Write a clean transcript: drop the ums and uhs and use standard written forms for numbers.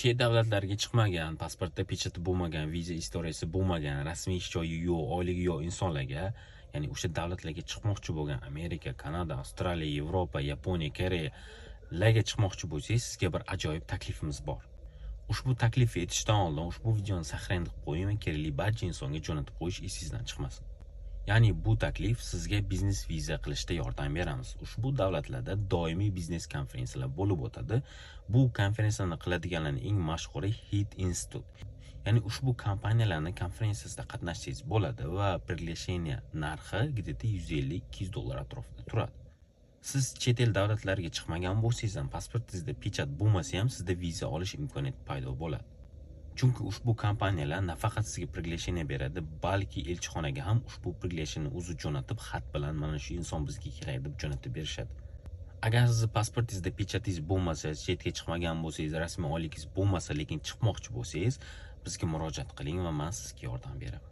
chet davlatlarga chiqmagan, pasportda pechati bo'lmagan, viza istoriyasi bo'lmagan, rasmiy ish joyi yo'q, oyligi yo'q insonlarga, ya'ni o'sha davlatlarga chiqmoqchi bo'lgan Amerika, Kanada, Avstraliya, Yevropa, Yaponiya, Koreyalarga chiqmoqchi bo'lsangiz, sizga bir ajoyib taklifimiz bor. Ushbu taklifni etishdan oldin ushbu videoni saqlang deb qo'ying, kerakli barcha insonga jo'natib qo'yish esingizdan chiqmasin. Ya'ni bu taklif sizga biznes viza qilishda yordam beramiz. Ushbu davlatlarda doimiy biznes konferensiyalar bo'lib o'tadi. Bu konferensiyalarni qiladiganlarning eng mashhuri HIT Institute. Ya'ni ushbu kompaniyalarning konferensiyasida qatnashsangiz bo'ladi va приглашение narxi где-то $150-200 atrofida turadi. Siz chet el davlatlariga chiqmagan bo'lsangiz ham, pasportingizda pechat bo'lmasa ham, sizda viza olish imkoniyati paydo bo'ladi. Chunki ushbu kompaniyalar nafaqat sizga приглашение beradi, balki elchixonaga ham ushbu приглашение o'zi jo'natib, xat bilan mana shu inson bizga kerak deb jo'natib berishadi. Agar siz pasportingizda pechatingiz bo'lmasa, chetga chiqmagan bo'lsangiz, rasmiy oyligingiz bo'lmasa, lekin chiqmoqchi bo'lsangiz, bizga murojaat qiling va men sizga yordam beraman.